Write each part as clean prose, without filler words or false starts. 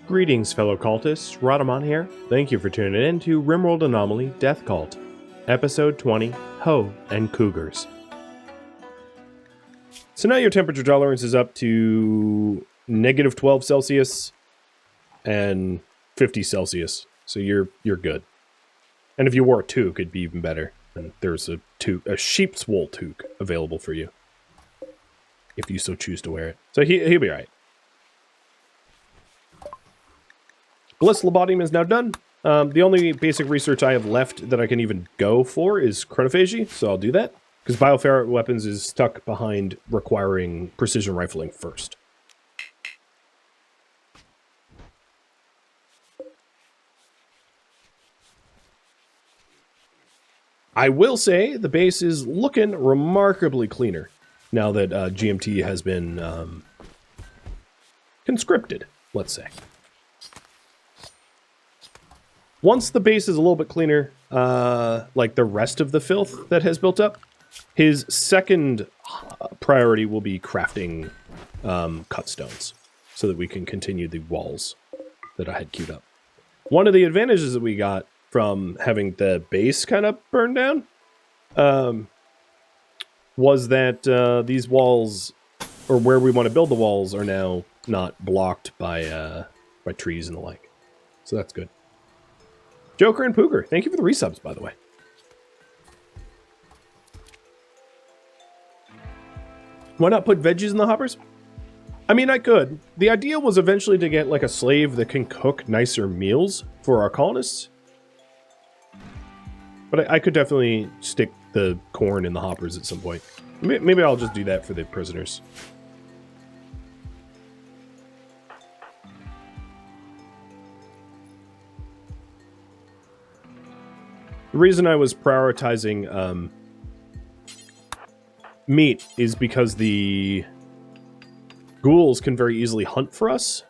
Greetings, fellow cultists. Rhadamant here. Thank you for tuning in to RimWorld Anomaly Death Cult, Episode 20, Ho and Cougars. So now your temperature tolerance is up to negative 12 Celsius and 50 Celsius. So you're good. And if you wore a toque, it'd be even better. And there's a sheep's wool toque available for you, if you so choose to wear it. So he'll be alright. Bliss Lobotomy is now done. The only basic research I have left that I can even go for is chronophagy, so I'll do that. Because bioferret weapons is stuck behind requiring precision rifling first. I will say the base is looking remarkably cleaner now that GMT has been conscripted, let's say. Once the base is a little bit cleaner, like the rest of the filth that has built up, his second priority will be crafting cut stones so that we can continue the walls that I had queued up. One of the advantages that we got from having the base kind of burned down was that these walls, or where we want to build the walls, are now not blocked by trees and the like. So that's good. Joker and Pooger, thank you for the resubs, by the way. Why not put veggies in the hoppers? I mean, I could. The idea was eventually to get like a slave that can cook nicer meals for our colonists. But I could definitely stick the corn in the hoppers at some point. Maybe I'll just do that for the prisoners. The reason I was prioritizing meat is because the ghouls can very easily hunt for us,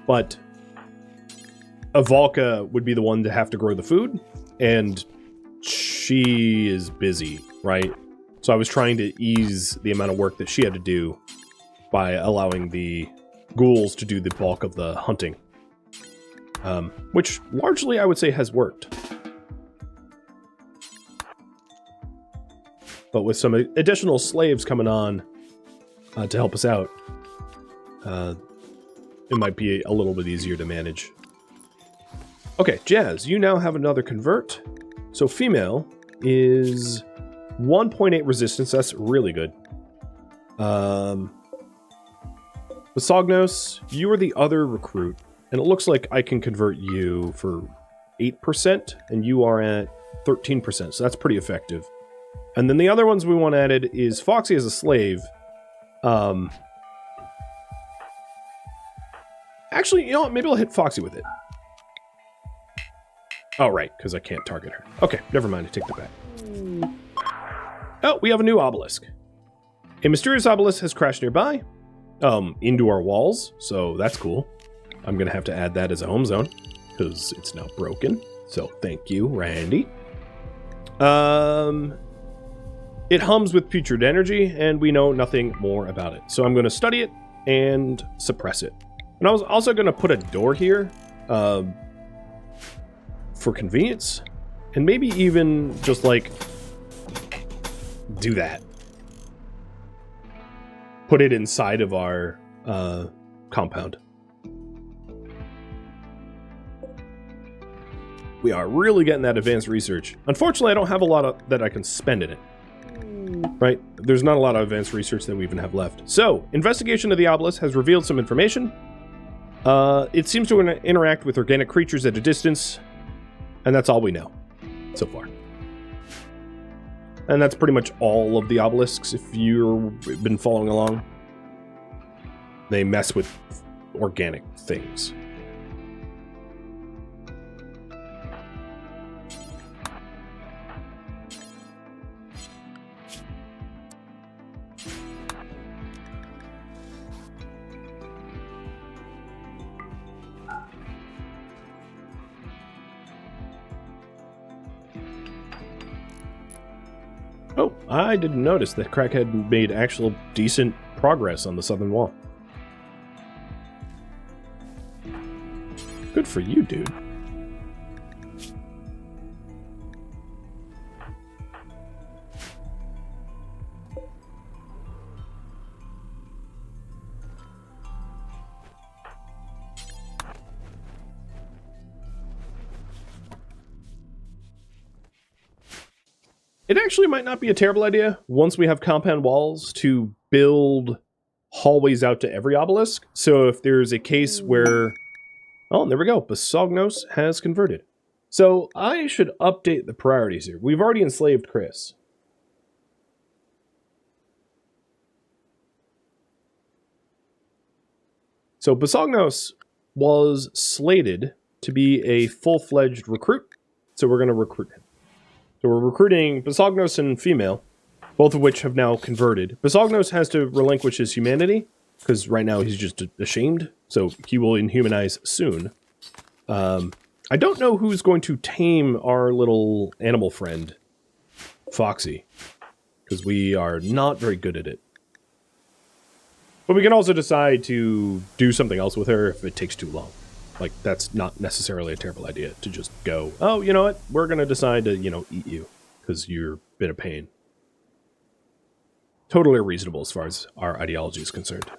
but Avalka would be the one to have to grow the food, and she is busy, right? So I was trying to ease the amount of work that she had to do by allowing the ghouls to do the bulk of the hunting, which largely I would say has worked. But with some additional slaves coming on to help us out, it might be a little bit easier to manage. Okay, Jazz, you now have another convert. So female is 1.8 resistance. That's really good. Sognos, you are the other recruit, and it looks like I can convert you for 8%, and you are at 13%, so that's pretty effective. And then the other ones we want added is Foxy as a slave. Actually, you know what? Maybe I'll hit Foxy with it. Oh, right, because I can't target her. Okay, never mind. I take that back. Oh, we have a new obelisk. A mysterious obelisk has crashed nearby, into our walls, so that's cool. I'm going to have to add that as a home zone, because it's now broken. So thank you, Randy. It hums with putrid energy, and we know nothing more about it. So I'm going to study it and suppress it. And I was also going to put a door here for convenience, and maybe even just like do that. Put it inside of our compound. We are really getting that advanced research. Unfortunately, I don't have a lot of that I can spend in it. Right? There's not a lot of advanced research that we even have left. So, investigation of the obelisk has revealed some information. It seems to interact with organic creatures at a distance, and that's all we know so far. And that's pretty much all of the obelisks, if you've been following along. They mess with organic things. Oh, I didn't notice that Crackhead made actual decent progress on the southern wall. Good for you, dude. It actually might not be a terrible idea, once we have compound walls, to build hallways out to every obelisk. So if there's a case where... Oh, there we go. Basognos has converted. So I should update the priorities here. We've already enslaved Chris. So Basognos was slated to be a full-fledged recruit. So we're going to recruit him. So we're recruiting Basognos and female, both of which have now converted. Basognos has to relinquish his humanity, because right now he's just ashamed, so he will inhumanize soon. I don't know who's going to tame our little animal friend, Foxy, because we are not very good at it. But we can also decide to do something else with her if it takes too long. Like, that's not necessarily a terrible idea, to just go, oh, you know what, we're going to decide to, you know, eat you, because you're a bit of pain. Totally reasonable as far as our ideology is concerned.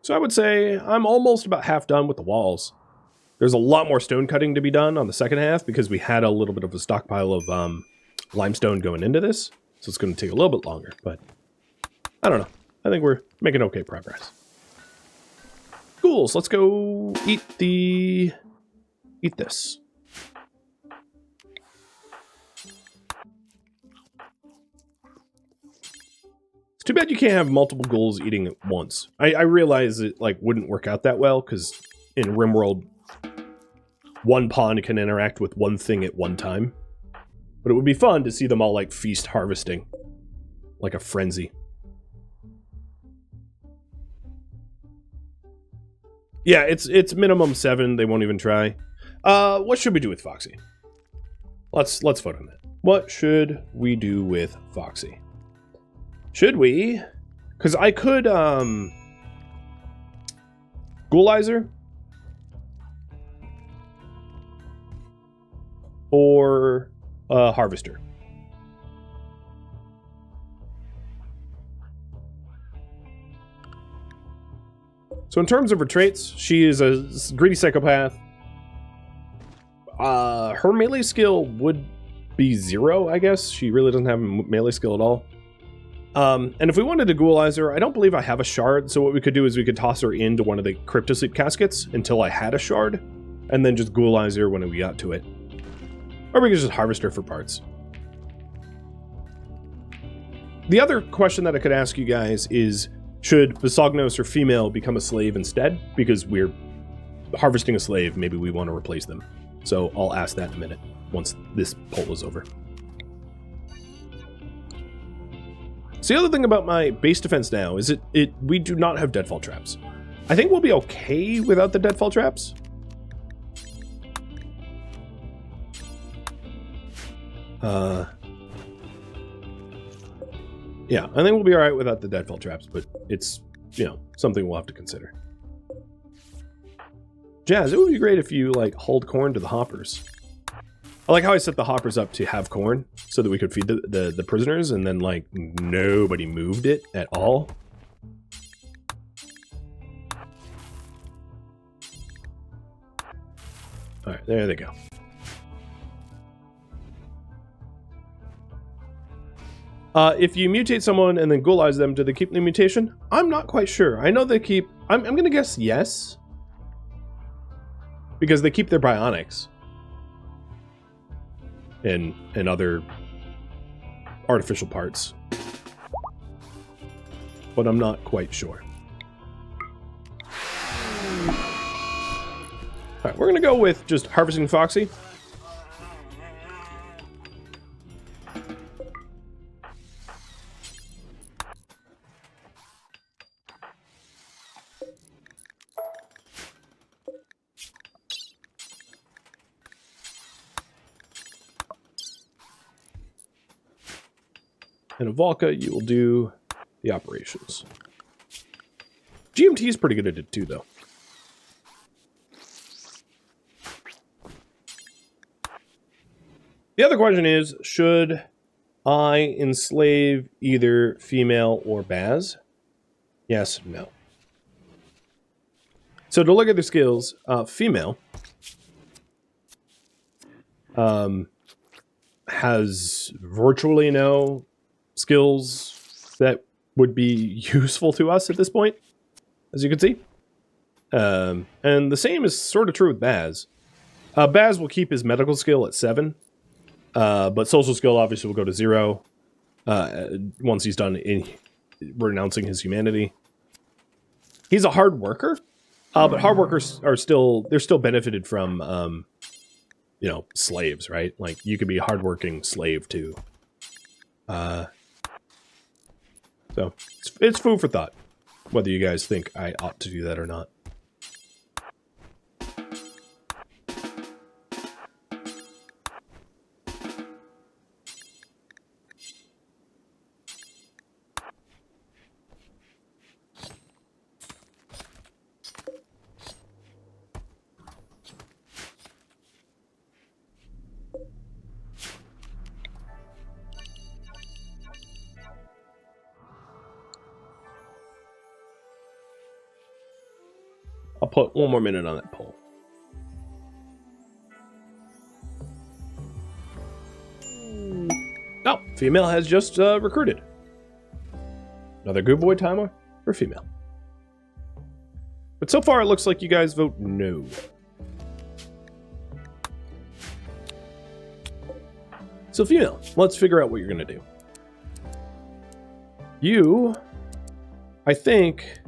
So I would say I'm almost about half done with the walls. There's a lot more stone cutting to be done on the second half, because we had a little bit of a stockpile of limestone going into this, so it's going to take a little bit longer, but I don't know. I think we're making okay progress. Cool, so let's go eat this. It's too bad you can't have multiple ghouls eating at once. I realize it like wouldn't work out that well, because in RimWorld, one pawn can interact with one thing at one time. But it would be fun to see them all, like, feast harvesting. Like a frenzy. Yeah, it's minimum 7. They won't even try. What should we do with Foxy? Let's vote on that. What should we do with Foxy? Should we? Because I could, Ghoulizer? Or... Harvester. So in terms of her traits, she is a greedy psychopath. Her melee skill would be 0, I guess. She really doesn't have melee skill at all. And if we wanted to ghoulize her, I don't believe I have a shard, so what we could do is we could toss her into one of the cryptosleep caskets until I had a shard, and then just ghoulize her when we got to it. Or we could just harvest her for parts. The other question that I could ask you guys is, should Basognos or female become a slave instead? Because we're harvesting a slave, maybe we want to replace them. So I'll ask that in a minute, once this poll is over. So the other thing about my base defense now is we do not have deadfall traps. I think we'll be okay without the deadfall traps. Yeah, I think we'll be alright without the deadfall traps, but it's, you know, something we'll have to consider. Jazz, it would be great if you, like, hauled corn to the hoppers. I like how I set the hoppers up to have corn, so that we could feed the prisoners, and then, like, nobody moved it at all. Alright, there they go. If you mutate someone and then ghoulize them, do they keep the mutation? I'm not quite sure. I know they keep... I'm going to guess yes. Because they keep their bionics. And other artificial parts. But I'm not quite sure. Alright, we're going to go with just harvesting Foxy. And Avalka, you will do the operations. GMT is pretty good at it too, though. The other question is, should I enslave either female or Baz? Yes, no. So to look at the skills, female has virtually no skills that would be useful to us at this point, as you can see. And the same is sort of true with Baz. Baz will keep his medical skill at 7, but social skill obviously will go to 0 once he's done in renouncing his humanity. He's a hard worker, but hard workers are still benefited from you know, slaves, right? Like, you could be a hardworking slave too. So it's food for thought, whether you guys think I ought to do that or not. I'll put 1 more minute on that poll. Oh, female has just recruited. Another good boy timer for female. But so far, it looks like you guys vote no. So female, let's figure out what you're going to do. You, I think,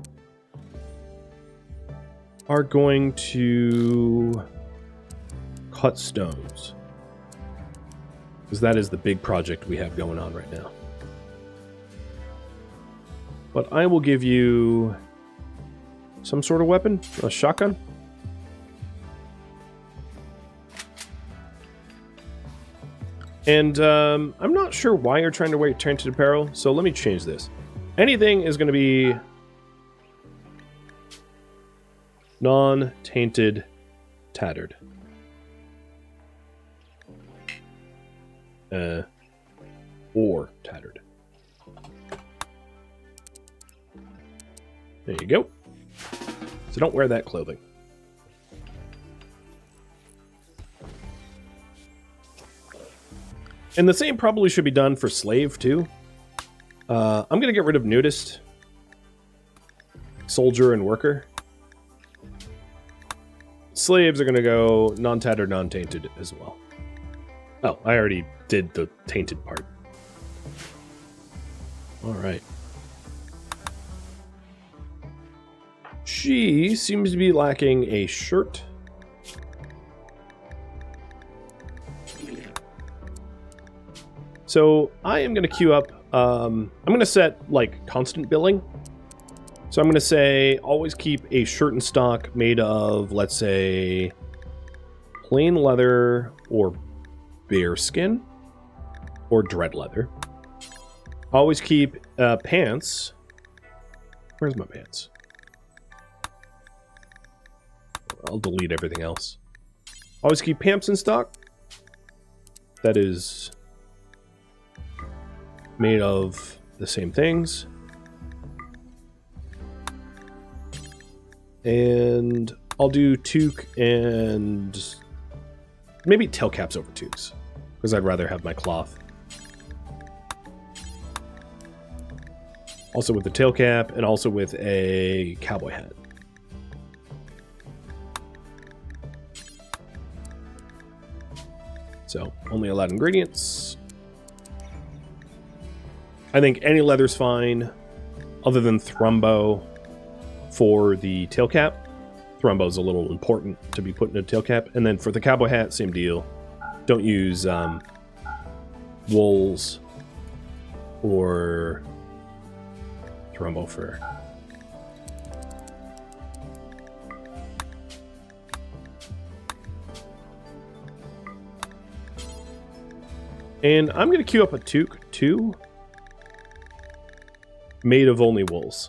are going to cut stones. Because that is the big project we have going on right now. But I will give you some sort of weapon, a shotgun. And I'm not sure why you're trying to wear tainted apparel, so let me change this. Anything is going to be non-tainted tattered. Or tattered. There you go. So don't wear that clothing. And the same probably should be done for slave too. I'm going to get rid of nudist, soldier, and worker. Slaves are going to go non-tattered, non-tainted as well. Oh, I already did the tainted part. All right. She seems to be lacking a shirt. So I am going to queue up, I'm going to set like constant billing. So I'm going to say always keep a shirt in stock made of, let's say, plain leather or bear skin or dread leather. Always keep pants. Where's my pants? I'll delete everything else. Always keep pants in stock. That is made of the same things. And I'll do toque and maybe tail caps over toques, because I'd rather have my cloth. Also with the tail cap and also with a cowboy hat. So only allowed ingredients. I think any leather's fine, other than Thrumbo for the tail cap. Thrumbo's a little important to be put in a tail cap. And then for the cowboy hat, same deal. Don't use wools or Thrumbo fur. And I'm going to queue up a toque too. made of only wools.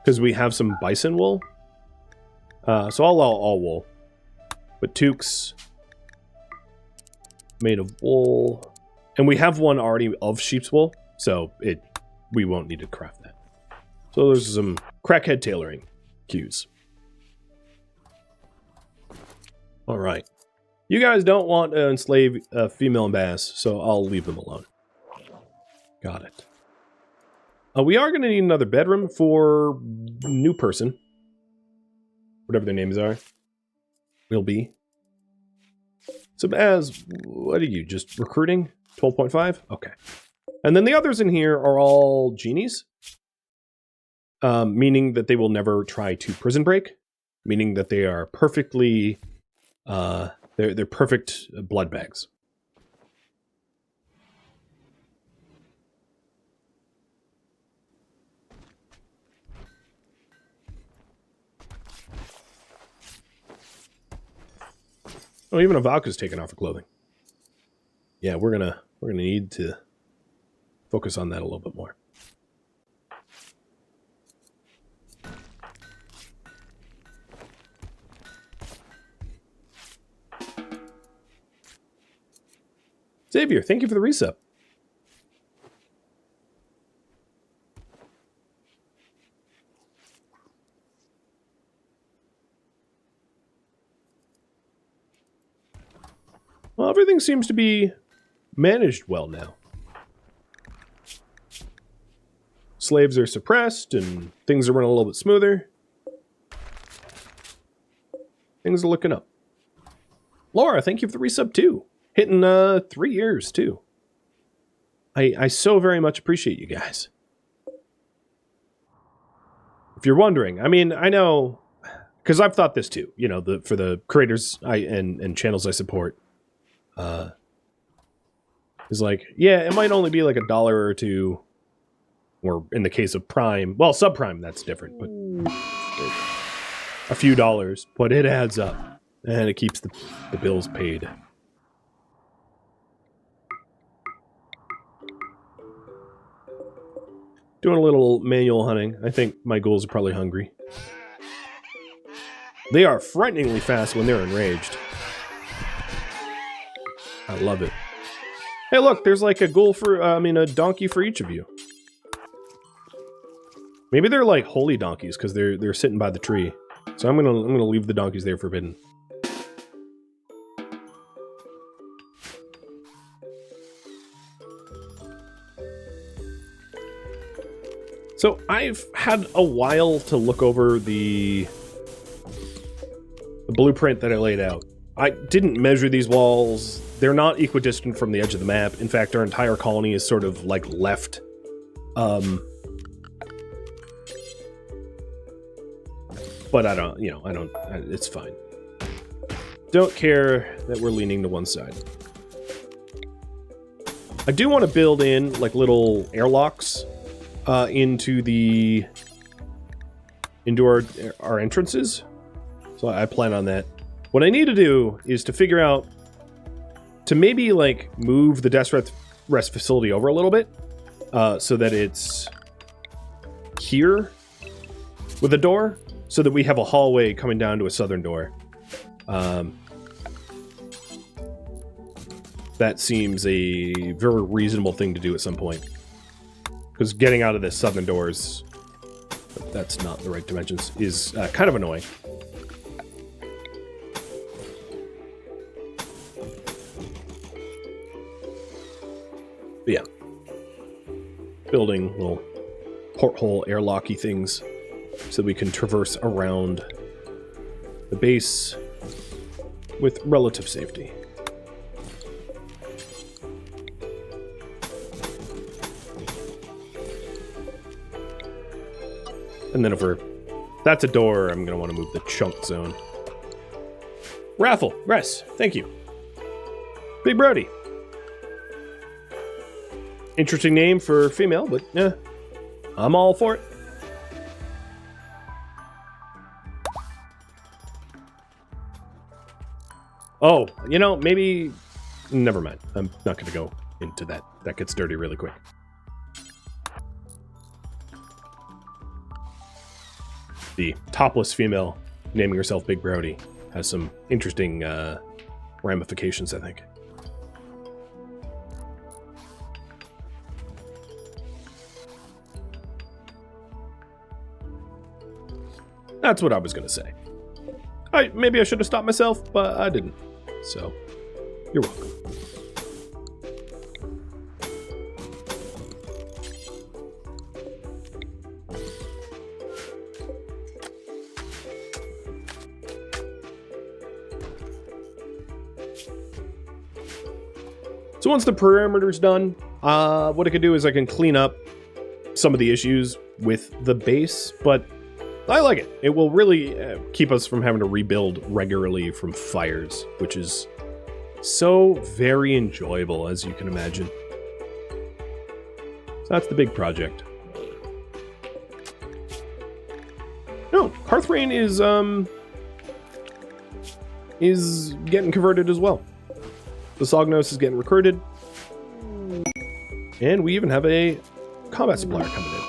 Because we have some bison wool. So I'll allow all wool. But toques made of wool. And we have one already of sheep's wool. So we won't need to craft that. So there's some crackhead tailoring cues. All right. You guys don't want to enslave female bass, so I'll leave them alone. Got it. We are going to need another bedroom for new person. Whatever their names are. Will be. So as, what are you, just recruiting? 12.5? Okay. And then the others in here are all genies. Meaning that they will never try to prison break. Meaning that they are perfectly, they're perfect blood bags. Oh, even Avalka's taken off her clothing. Yeah, we're gonna need to focus on that a little bit more. Xavier, thank you for the resub. Well, everything seems to be managed well now. Slaves are suppressed, and things are running a little bit smoother. Things are looking up. Laura, thank you for the resub, too. Hitting 3 years, too. I so very much appreciate you guys. If you're wondering, I mean, I know, because I've thought this, too. You know, for the creators and channels I support. Is like, yeah, it might only be like $1 or $2, or in the case of Prime, well, subprime, that's different, but a few dollars, but it adds up, and it keeps the bills paid. Doing a little manual hunting. I think my ghouls are probably hungry. They are frighteningly fast when they're enraged. I love it. Hey, look, there's like a ghoul for, a donkey for each of you. Maybe they're like holy donkeys because they're sitting by the tree. So I'm gonna leave the donkeys there forbidden. So I've had a while to look over the blueprint that I laid out. I didn't measure these walls. They're not equidistant from the edge of the map. In fact, our entire colony is sort of like left. But it's fine. Don't care that we're leaning to one side. I do want to build in like little airlocks into our entrances. So I plan on that. What I need to do is to figure out to maybe like move the death rest facility over a little bit so that it's here with a door so that we have a hallway coming down to a southern door. That seems a very reasonable thing to do at some point. Because getting out of this southern doors, that's not the right dimensions, is kind of annoying. But yeah. Building little porthole airlocky things so we can traverse around the base with relative safety. And then that's a door, I'm going to want to move the chunk zone. Raffle, Rest, thank you. Big Brody. Interesting name for female, but yeah, I'm all for it. Oh, maybe... Never mind. I'm not going to go into that. That gets dirty really quick. the topless female naming herself Big Brody has some interesting ramifications, I think. That's what I was going to say. Maybe I should have stopped myself, but I didn't. So, you're welcome. So once the perimeter's done, what I can do is I can clean up some of the issues with the base, but I like it. It will really keep us from having to rebuild regularly from fires, which is so very enjoyable, as you can imagine. So that's the big project. No, Hearthrain is getting converted as well. The Sognos is getting recruited. And we even have a combat supplier coming in.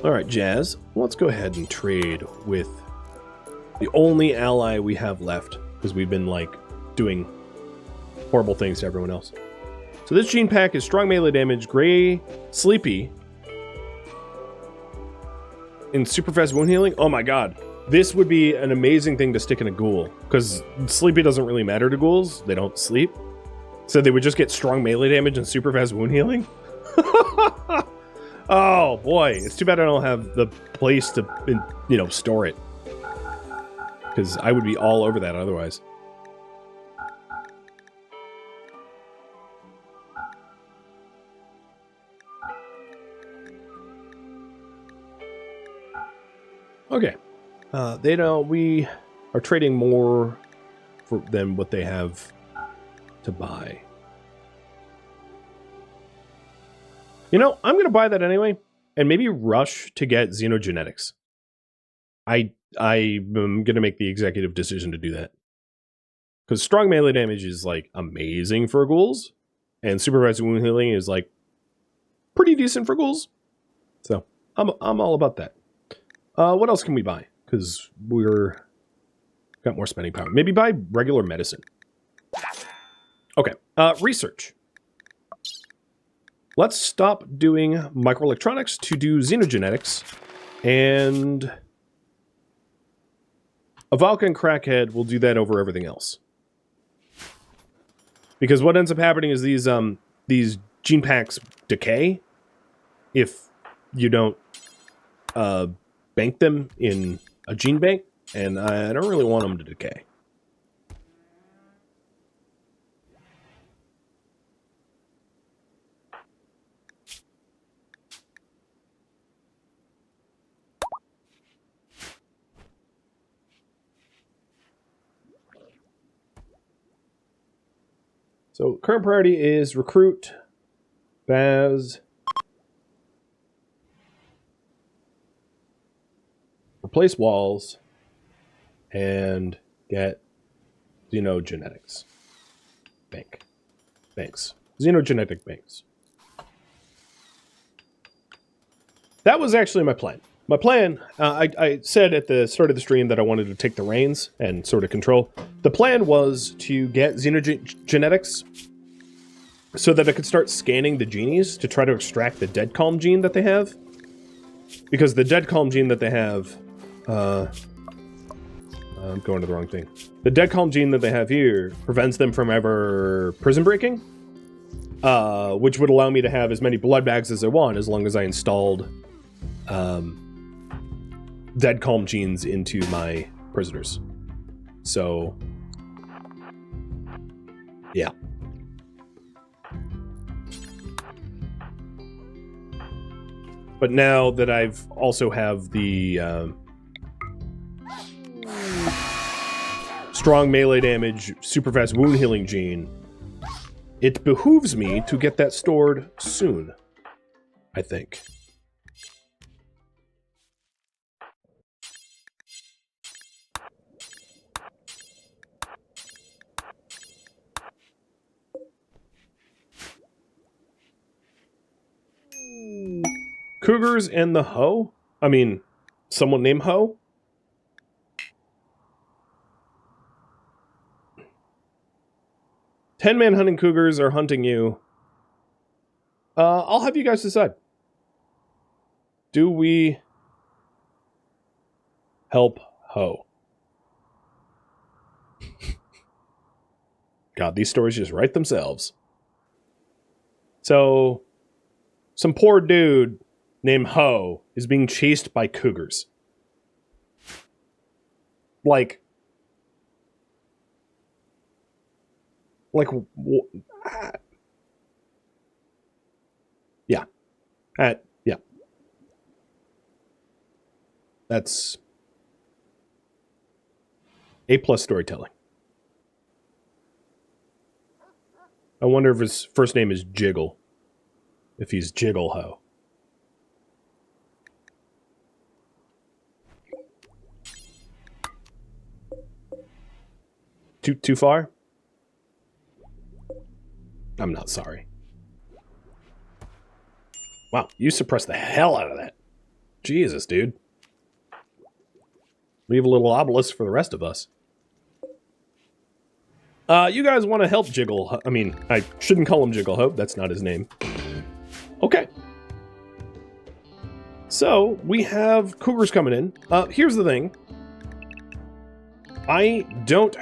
Alright, Jazz, let's go ahead and trade with the only ally we have left, because we've been, like, doing horrible things to everyone else. So this gene pack is strong melee damage, gray, sleepy, and super fast wound healing. Oh my god. This would be an amazing thing to stick in a ghoul, because sleepy doesn't really matter to ghouls. They don't sleep. So they would just get strong melee damage and super fast wound healing. Oh boy, it's too bad I don't have the place to, you know, store it. Because I would be all over that otherwise. Okay. They know we are trading more than what they have to buy. You know, I'm going to buy that anyway, and maybe rush to get xenogenetics. I'm going to make the executive decision to do that. Because strong melee damage is, like, amazing for ghouls, and supervised wound healing is, like, pretty decent for ghouls. So, I'm all about that. What else can we buy? Because we're got more spending power. Maybe buy regular medicine. Okay. Research. Let's stop doing microelectronics to do xenogenetics. And a Valka and Crackhead will do that over everything else. Because what ends up happening is these gene packs decay if you don't bank them in a gene bank, and I don't really want them to decay. So current priority is recruit, Baz, replace walls, and get xenogenetics. Banks. Xenogenetic banks. That was actually my plan. My plan, I said at the start of the stream that I wanted to take the reins and sort of control. The plan was to get xenogenetics so that I could start scanning the genies to try to extract the dead calm gene that they have. Because the dead calm gene that they have... I'm going to the wrong thing. The dead calm gene that they have here prevents them from ever prison breaking. Which would allow me to have as many blood bags as I want as long as I installed... dead calm genes into my prisoners. So, yeah. But now that I've also have the strong melee damage, super fast wound healing gene, it behooves me to get that stored soon, I think. Cougars and the Ho? I mean, someone named Ho? Ten-man hunting cougars are hunting you. I'll have you guys decide. Do we help Ho? God, these stories just write themselves. So, some poor dude named Ho is being chased by cougars. Like, yeah. Yeah. That's A+ storytelling. I wonder if his first name is Jiggle. If he's Jiggle Ho. Too far? I'm not sorry. Wow, you suppressed the hell out of that. Jesus, dude. Leave a little obelisk for the rest of us. You guys want to help Jiggle? I mean, I shouldn't call him Jiggle Hope. That's not his name. Okay. So, we have cougars coming in. Here's the thing. I don't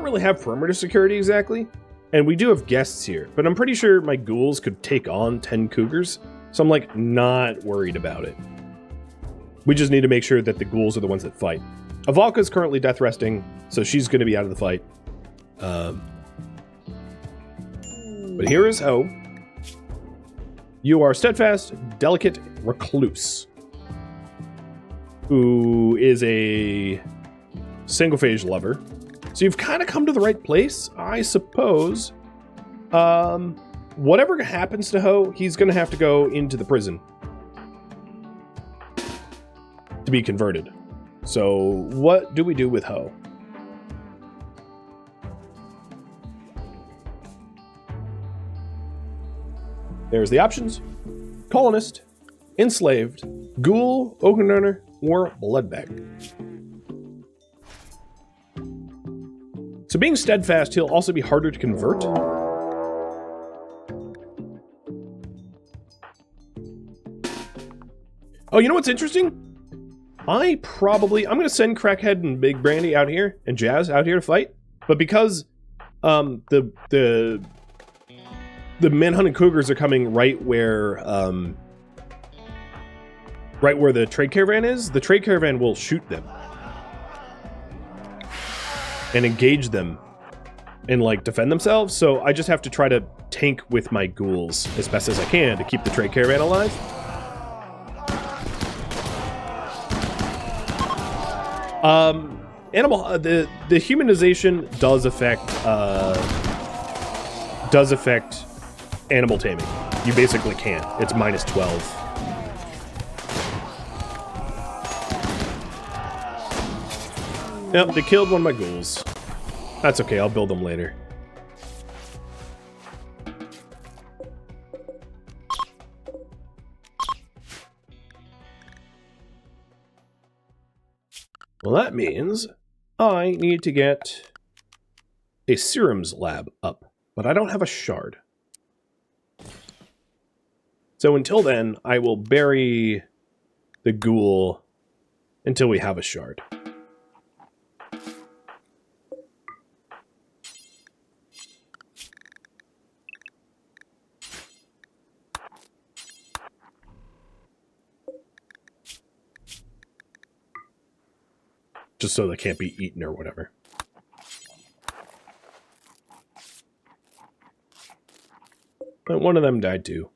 really have perimeter security exactly. And we do have guests here. But I'm pretty sure my ghouls could take on 10 cougars. So I'm, like, not worried about it. We just need to make sure that the ghouls are the ones that fight. Avalka's currently death resting, so she's going to be out of the fight. But here is Ho. You are steadfast, delicate recluse, who is a single-phase lover. So you've kind of come to the right place, I suppose. Whatever happens to Ho, he's going to have to go into the prison to be converted. So what do we do with Ho? There's the options. Colonist, enslaved, ghoul, oaken earner, or bloodbag. So being steadfast, he'll also be harder to convert. Oh, you know what's interesting? I'm going to send Crackhead and Big Brandy out here, and Jazz out here to fight. But because the manhunting cougars are coming right where the trade caravan is, the trade caravan will shoot them and engage them and like defend themselves. So I just have to try to tank with my ghouls as best as I can to keep the trade caravan alive. The humanization does affect animal taming. You basically can't. It's minus 12. Yep, they killed one of my ghouls. That's okay, I'll build them later. Well, that means I need to get a serums lab up, but I don't have a shard. So until then, I will bury the ghoul until we have a shard. Just so they can't be eaten or whatever. But one of them died too.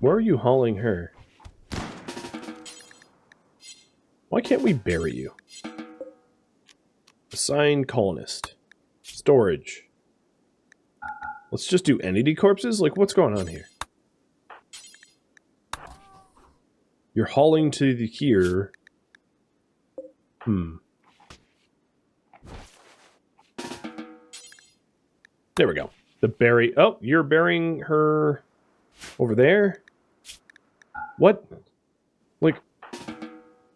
Where are you hauling her? Why can't we bury you? Assign colonist. Storage. Let's just do entity corpses? Like, what's going on here? You're hauling to the here. There we go. The berry. Oh, you're burying her over there? What? Like,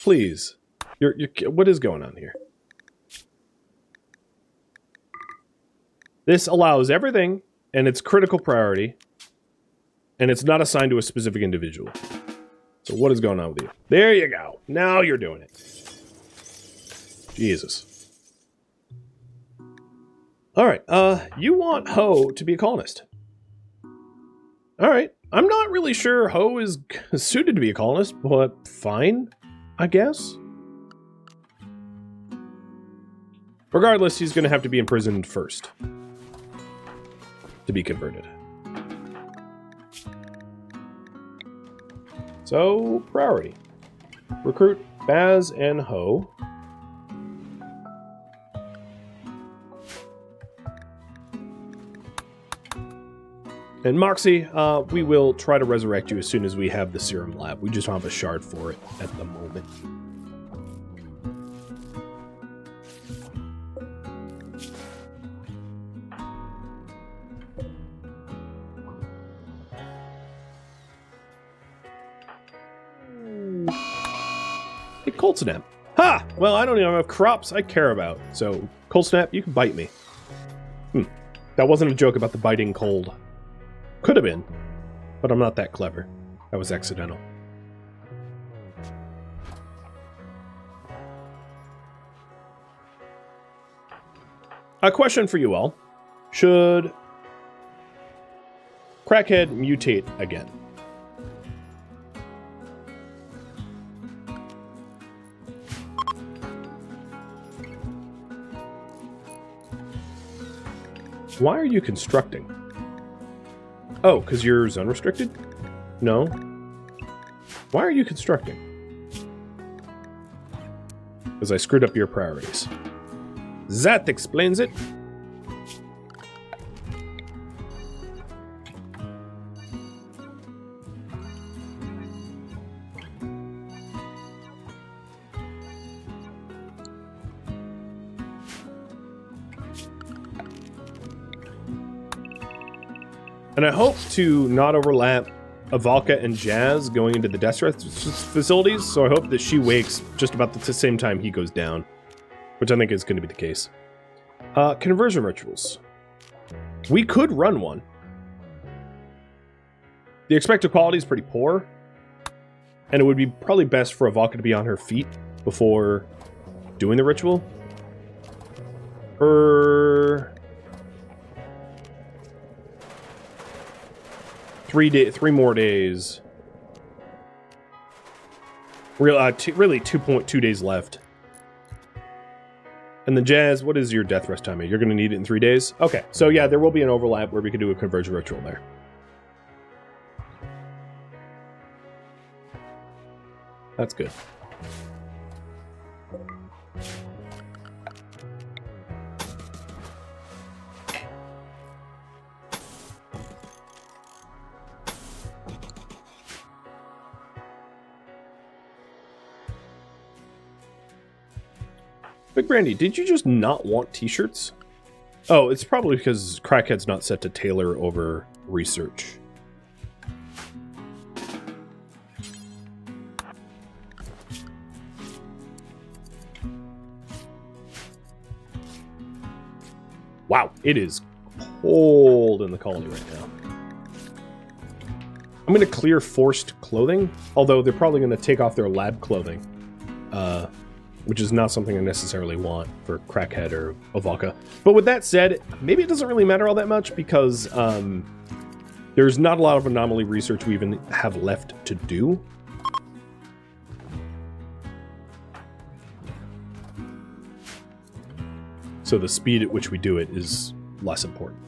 please. You're what is going on here? This allows everything, and it's critical priority, and it's not assigned to a specific individual. So what is going on with you? There you go. Now you're doing it. Jesus. Alright, you want Ho to be a colonist. Alright, I'm not really sure Ho is suited to be a colonist, but fine, I guess. Regardless, he's gonna have to be imprisoned first to be converted. So, priority. Recruit Baz and Ho. And Moxie, we will try to resurrect you as soon as we have the serum lab. We just don't have a shard for it at the moment. Hey, Cold Snap. Ha! Well, I don't even have crops I care about. So, Cold Snap, you can bite me. That wasn't a joke about the biting cold. Could have been, but I'm not that clever. That was accidental. A question for you all. Should Crackhead mutate again? Why are you constructing? Oh, because you're zone restricted? No. Why are you constructing? Because I screwed up your priorities. That explains it. And I hope to not overlap Avalka and Jazz going into the death facilities, so I hope that she wakes just about the same time he goes down, which I think is going to be the case. Conversion rituals. We could run one. The expected quality is pretty poor, and it would be probably best for Avalka to be on her feet before doing the ritual. Three more days. Really 2.2 days left. And the Jazz, what is your death rest time? You're going to need it in 3 days? Okay, so yeah, there will be an overlap where we can do a conversion ritual there. That's good. Big Brandy, did you just not want t-shirts? Oh, it's probably because Crackhead's not set to tailor over research. Wow, it is cold in the colony right now. I'm going to clear forced clothing, although they're probably going to take off their lab clothing. Which is not something I necessarily want for Crackhead or Avalka. But with that said, maybe it doesn't really matter all that much because there's not a lot of anomaly research we even have left to do. So the speed at which we do it is less important.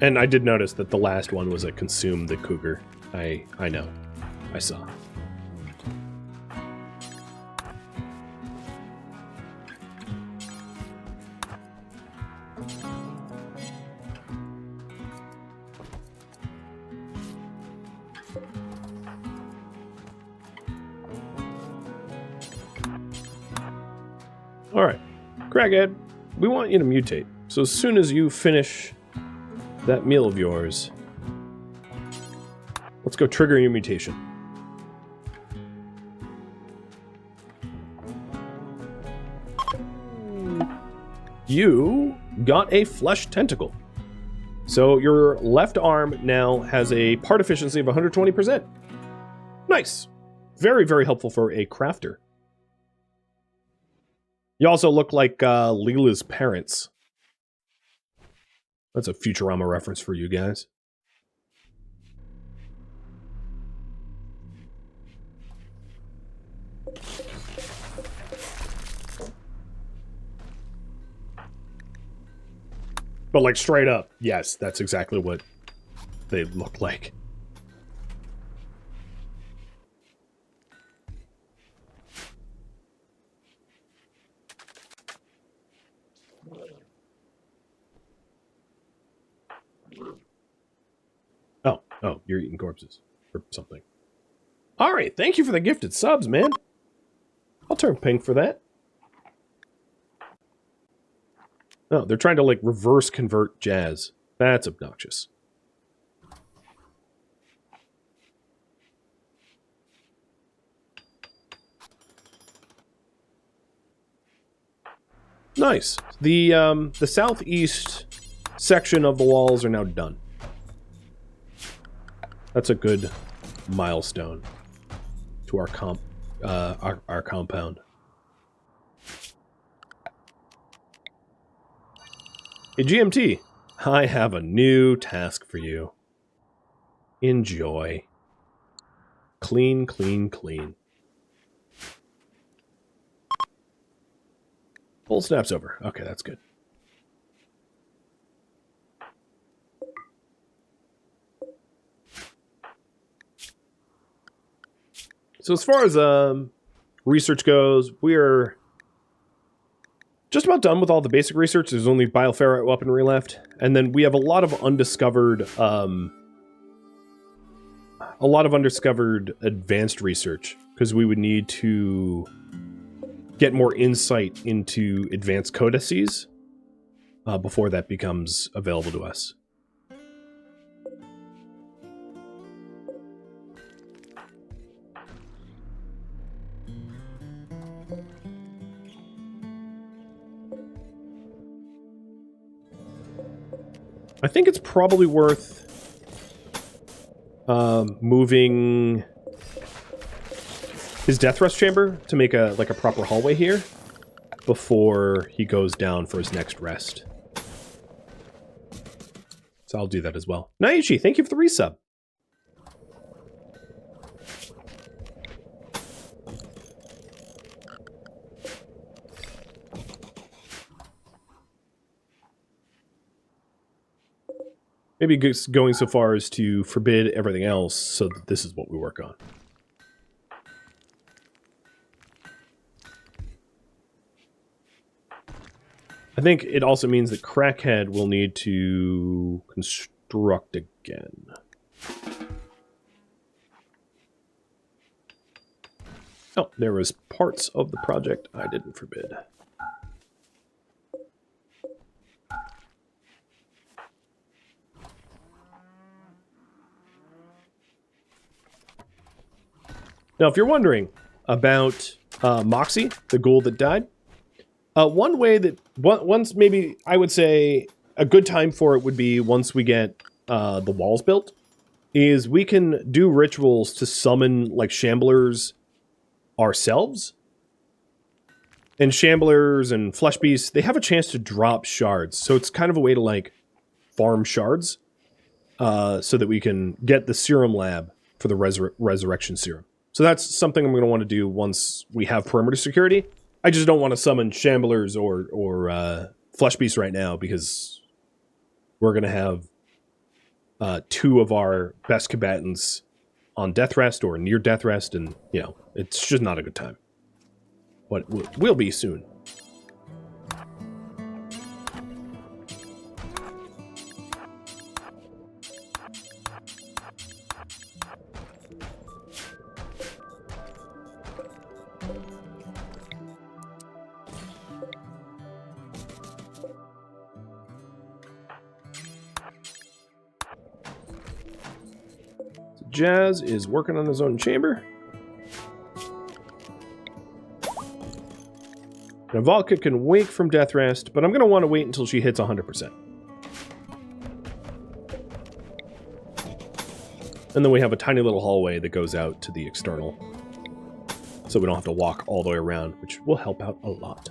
And I did notice that the last one was a consume the cougar. I know. I saw. All right, Crackhead, we want you to mutate. So as soon as you finish that meal of yours, let's go trigger your mutation. You got a flesh tentacle. So your left arm now has a part efficiency of 120%. Nice. Very, very helpful for a crafter. You also look like Leela's parents. That's a Futurama reference for you guys. But like straight up, yes, that's exactly what they look like. Oh, you're eating corpses or something. All right, thank you for the gifted subs, man. I'll turn pink for that. Oh, they're trying to like reverse convert Jazz. That's obnoxious. Nice. The southeast section of the walls are now done. That's a good milestone to our compound. Hey, GMT, I have a new task for you. Enjoy. Clean, clean, clean. Full snap's over. Okay, that's good. So as far as research goes, we're just about done with all the basic research. There's only bioferrite weaponry left, and then we have a lot of undiscovered advanced research because we would need to get more insight into advanced codices before that becomes available to us. I think it's probably worth moving his death rest chamber to make a proper hallway here before he goes down for his next rest. So I'll do that as well. Naichi, thank you for the resub. Maybe going so far as to forbid everything else so that this is what we work on. I think it also means that Crackhead will need to construct again. Oh, there was parts of the project I didn't forbid. Now, if you're wondering about Moxie, the ghoul that died, one way that, once maybe I would say a good time for it would be once we get the walls built, is we can do rituals to summon like shamblers ourselves. And shamblers and flesh beasts, they have a chance to drop shards. So it's kind of a way to like farm shards so that we can get the serum lab for the resurrection serum. So that's something I'm going to want to do once we have perimeter security. I just don't want to summon shamblers or flesh beasts right now because we're going to have two of our best combatants on death rest or near death rest, and you know it's just not a good time. What will be soon. Jazz is working on his own chamber. Now, Volka can wake from death rest, but I'm going to want to wait until she hits 100%. And then we have a tiny little hallway that goes out to the external. So we don't have to walk all the way around, which will help out a lot.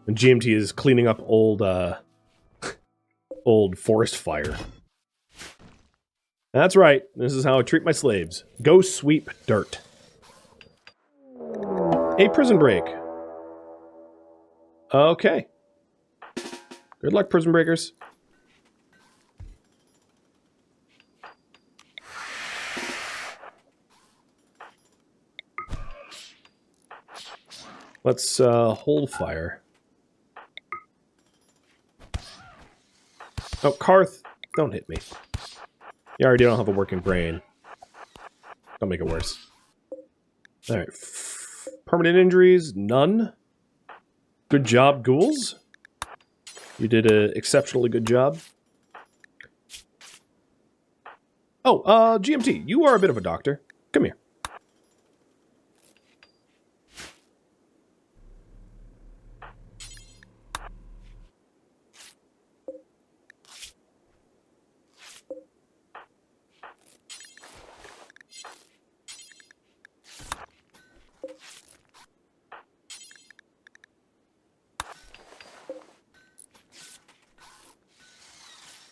And GMT is cleaning up old forest fire. That's right. This is how I treat my slaves. Go sweep dirt. A prison break. Okay. Good luck, prison breakers. Let's hold fire. Oh, Karth, don't hit me. You already don't have a working brain. Don't make it worse. Alright. Permanent injuries, none. Good job, ghouls. You did an exceptionally good job. Oh, GMT, you are a bit of a doctor. Come here.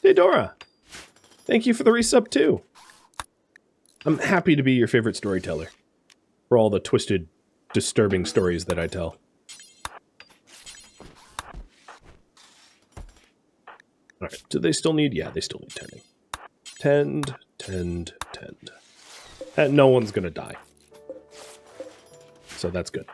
Hey, Dora. Thank you for the resub, too. I'm happy to be your favorite storyteller for all the twisted, disturbing stories that I tell. Alright, do they still need? Yeah, they still need tending. Tend. And no one's gonna die. So that's good.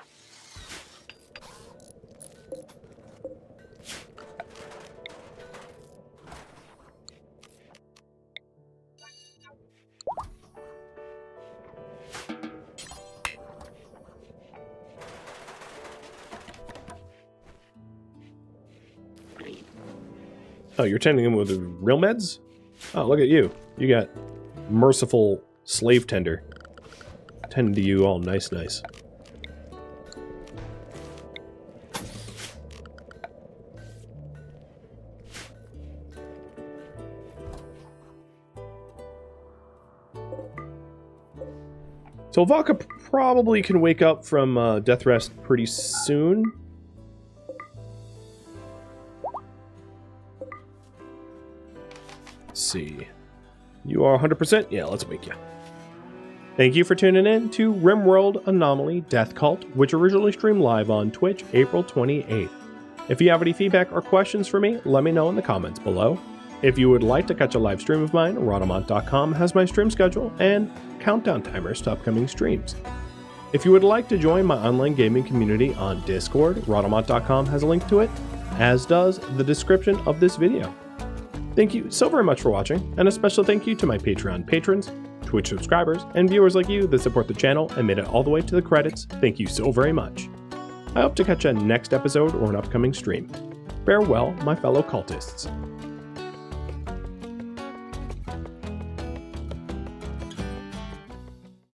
Oh, you're tending him with real meds? Oh, look at you. You got merciful slave tender. Tending to you all nice. So Valka probably can wake up from death rest pretty soon. See. You are 100%? Yeah, let's wake you. Thank you for tuning in to RimWorld Anomaly Death Cult, which originally streamed live on Twitch April 28th. If you have any feedback or questions for me, let me know in the comments below. If you would like to catch a live stream of mine, Rhadamant.com has my stream schedule and countdown timers to upcoming streams. If you would like to join my online gaming community on Discord, Rhadamant.com has a link to it, as does the description of this video. Thank you so very much for watching, and a special thank you to my Patreon patrons, Twitch subscribers, and viewers like you that support the channel and made it all the way to the credits. Thank you so very much. I hope to catch you next episode or an upcoming stream. Farewell, my fellow cultists.